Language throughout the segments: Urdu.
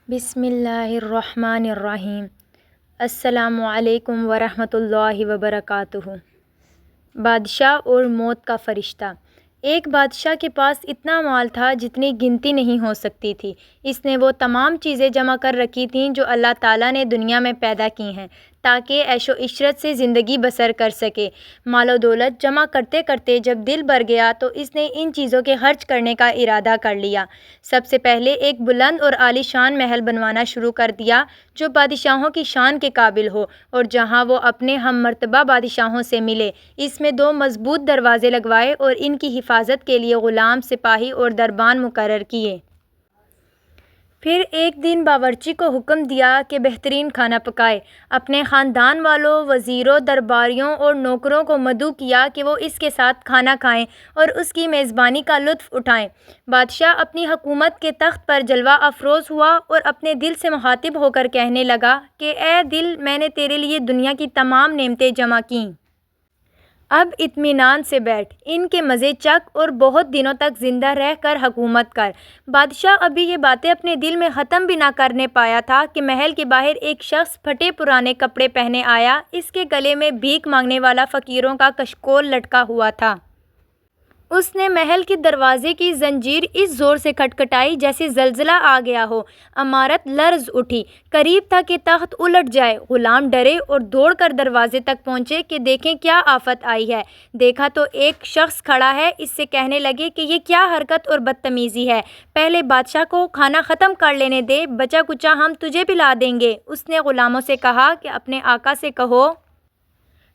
بسم اللہ الرحمن الرحیم۔ السلام علیکم ورحمۃ اللہ وبرکاتہ۔ بادشاہ اور موت کا فرشتہ۔ ایک بادشاہ کے پاس اتنا مال تھا جتنی گنتی نہیں ہو سکتی تھی۔ اس نے وہ تمام چیزیں جمع کر رکھی تھیں جو اللہ تعالیٰ نے دنیا میں پیدا کی ہیں تاکہ عیش و عشرت سے زندگی بسر کر سکے۔ مال و دولت جمع کرتے کرتے جب دل بھر گیا تو اس نے ان چیزوں کے خرچ کرنے کا ارادہ کر لیا۔ سب سے پہلے ایک بلند اور عالی شان محل بنوانا شروع کر دیا جو بادشاہوں کی شان کے قابل ہو اور جہاں وہ اپنے ہم مرتبہ بادشاہوں سے ملے۔ اس میں 2 مضبوط دروازے لگوائے اور ان کی حفاظت کے لیے غلام، سپاہی اور دربان مقرر کیے۔ پھر ایک دن باورچی کو حکم دیا کہ بہترین کھانا پکائے۔ اپنے خاندان والوں، وزیروں، درباریوں اور نوکروں کو مدعو کیا کہ وہ اس کے ساتھ کھانا کھائیں اور اس کی میزبانی کا لطف اٹھائیں۔ بادشاہ اپنی حکومت کے تخت پر جلوہ افروز ہوا اور اپنے دل سے مخاطب ہو کر کہنے لگا کہ اے دل، میں نے تیرے لیے دنیا کی تمام نعمتیں جمع کیں۔ اب اطمینان سے بیٹھ، ان کے مزے چکھ اور بہت دنوں تک زندہ رہ کر حکومت کر۔ بادشاہ ابھی یہ باتیں اپنے دل میں ختم بھی نہ کرنے پایا تھا کہ محل کے باہر ایک شخص پھٹے پرانے کپڑے پہنے آیا۔ اس کے گلے میں بھیک مانگنے والا فقیروں کا کشکول لٹکا ہوا تھا۔ اس نے محل کے دروازے کی زنجیر اس زور سے کھٹکھٹائی جیسے زلزلہ آ گیا ہو۔ عمارت لرز اٹھی، قریب تھا کہ تخت الٹ جائے۔ غلام ڈرے اور دوڑ کر دروازے تک پہنچے کہ دیکھیں کیا آفت آئی ہے۔ دیکھا تو ایک شخص کھڑا ہے۔ اس سے کہنے لگے کہ یہ کیا حرکت اور بدتمیزی ہے، پہلے بادشاہ کو کھانا ختم کر لینے دے، بچا کچا ہم تجھے پلا دیں گے۔ اس نے غلاموں سے کہا کہ اپنے آقا سے کہو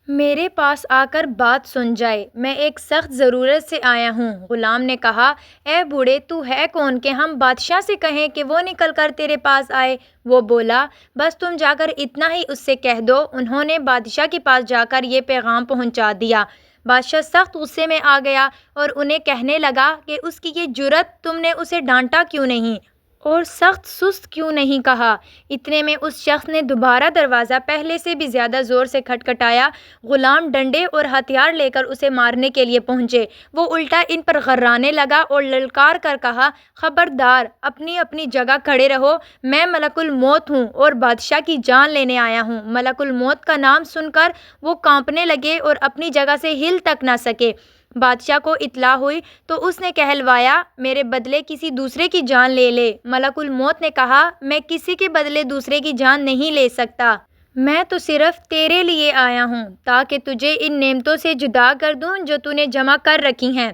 میرے پاس آ کر بات سن جائے، میں ایک سخت ضرورت سے آیا ہوں۔ غلام نے کہا اے بوڑھے، تو ہے کون کہ ہم بادشاہ سے کہیں کہ وہ نکل کر تیرے پاس آئے؟ وہ بولا بس تم جا کر اتنا ہی اس سے کہہ دو۔ انہوں نے بادشاہ کے پاس جا کر یہ پیغام پہنچا دیا۔ بادشاہ سخت غصے میں آ گیا اور انہیں کہنے لگا کہ اس کی یہ جرأت، تم نے اسے ڈانٹا کیوں نہیں اور سخت سست کیوں نہیں کہا؟ اتنے میں اس شخص نے دوبارہ دروازہ پہلے سے بھی زیادہ زور سے کھٹکھٹایا۔ غلام ڈنڈے اور ہتھیار لے کر اسے مارنے کے لیے پہنچے۔ وہ الٹا ان پر غرانے لگا اور للکار کر کہا خبردار، اپنی اپنی جگہ کھڑے رہو، میں ملک الموت ہوں اور بادشاہ کی جان لینے آیا ہوں۔ ملک الموت کا نام سن کر وہ کانپنے لگے اور اپنی جگہ سے ہل تک نہ سکے۔ بادشاہ کو اطلاع ہوئی تو اس نے کہلوایا میرے بدلے کسی دوسرے کی جان لے لے۔ ملک الموت نے کہا میں کسی کے بدلے دوسرے کی جان نہیں لے سکتا، میں تو صرف تیرے لیے آیا ہوں تاکہ تجھے ان نعمتوں سے جدا کر دوں جو تو نے جمع کر رکھی ہیں۔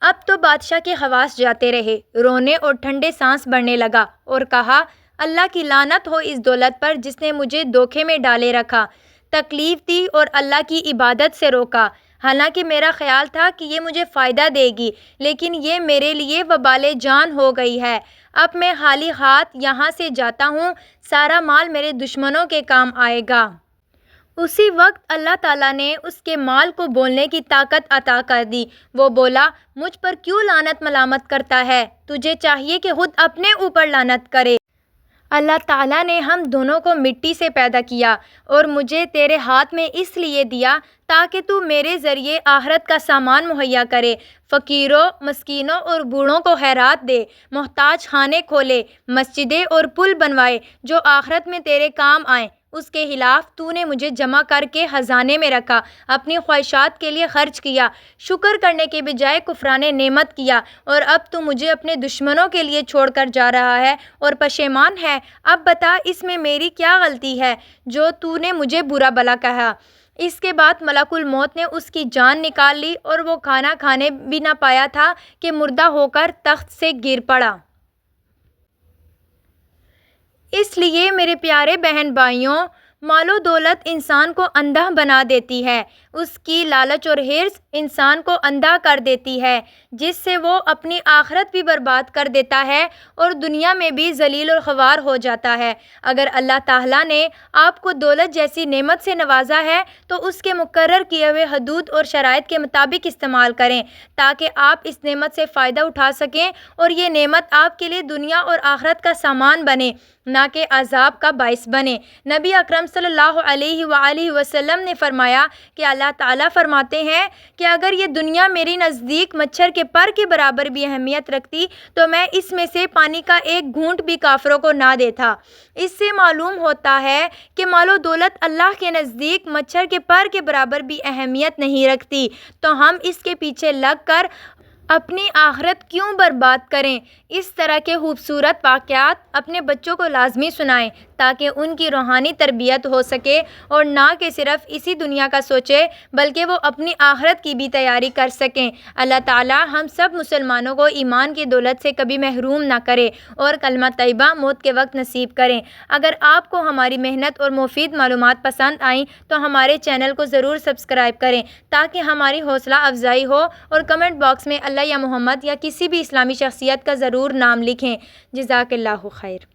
اب تو بادشاہ کے حواس جاتے رہے، رونے اور ٹھنڈے سانس بھرنے لگا اور کہا اللہ کی لعنت ہو اس دولت پر جس نے مجھے دھوکے میں ڈالے رکھا، تکلیف دی اور اللہ کی عبادت سے روکا۔ حالانکہ میرا خیال تھا کہ یہ مجھے فائدہ دے گی، لیکن یہ میرے لیے وبال جان ہو گئی ہے۔ اب میں خالی ہاتھ یہاں سے جاتا ہوں، سارا مال میرے دشمنوں کے کام آئے گا۔ اسی وقت اللہ تعالیٰ نے اس کے مال کو بولنے کی طاقت عطا کر دی۔ وہ بولا مجھ پر کیوں لعنت ملامت کرتا ہے؟ تجھے چاہیے کہ خود اپنے اوپر لعنت کرے۔ اللہ تعالیٰ نے ہم دونوں کو مٹی سے پیدا کیا اور مجھے تیرے ہاتھ میں اس لیے دیا تاکہ تو میرے ذریعے آخرت کا سامان مہیا کرے، فقیروں، مسکینوں اور بوڑھوں کو خیرات دے، محتاج خانے کھولے، مسجدیں اور پل بنوائے جو آخرت میں تیرے کام آئیں۔ اس کے خلاف تو نے مجھے جمع کر کے خزانے میں رکھا، اپنی خواہشات کے لیے خرچ کیا، شکر کرنے کے بجائے کفران نعمت کیا، اور اب تو مجھے اپنے دشمنوں کے لیے چھوڑ کر جا رہا ہے اور پشیمان ہے۔ اب بتا اس میں میری کیا غلطی ہے جو تو نے مجھے برا بھلا کہا؟ اس کے بعد ملک الموت نے اس کی جان نکال لی اور وہ کھانا کھانے بھی نہ پایا تھا کہ مردہ ہو کر تخت سے گر پڑا۔ اس لیے میرے پیارے بہن بھائیوں، مال و دولت انسان کو اندھا بنا دیتی ہے۔ اس کی لالچ اور حرص انسان کو اندھا کر دیتی ہے جس سے وہ اپنی آخرت بھی برباد کر دیتا ہے اور دنیا میں بھی ذلیل اور خوار ہو جاتا ہے۔ اگر اللہ تعالیٰ نے آپ کو دولت جیسی نعمت سے نوازا ہے تو اس کے مقرر کیے ہوئے حدود اور شرائط کے مطابق استعمال کریں تاکہ آپ اس نعمت سے فائدہ اٹھا سکیں اور یہ نعمت آپ کے لیے دنیا اور آخرت کا سامان بنے، نہ کہ عذاب کا باعث بنے۔ نبی اکرم صلی اللہ علیہ وآلہ وسلم نے فرمایا کہ اللہ تعالیٰ فرماتے ہیں کہ اگر یہ دنیا میری نزدیک مچھر کے پر کے برابر بھی اہمیت رکھتی تو میں اس میں سے پانی کا ایک گھونٹ بھی کافروں کو نہ دیتا۔ اس سے معلوم ہوتا ہے کہ مال و دولت اللہ کے نزدیک مچھر کے پر کے برابر بھی اہمیت نہیں رکھتی، تو ہم اس کے پیچھے لگ کر اپنی آخرت کیوں برباد کریں؟ اس طرح کے خوبصورت واقعات اپنے بچوں کو لازمی سنائیں تاکہ ان کی روحانی تربیت ہو سکے اور نہ کہ صرف اسی دنیا کا سوچے بلکہ وہ اپنی آخرت کی بھی تیاری کر سکیں۔ اللہ تعالی ہم سب مسلمانوں کو ایمان کی دولت سے کبھی محروم نہ کرے اور کلمہ طیبہ موت کے وقت نصیب کریں۔ اگر آپ کو ہماری محنت اور مفید معلومات پسند آئیں تو ہمارے چینل کو ضرور سبسکرائب کریں تاکہ ہماری حوصلہ افزائی ہو، اور کمنٹ باکس میں اللہ یا محمد یا کسی بھی اسلامی شخصیت کا ضرور نام لکھیں۔ جزاک اللہ خیر۔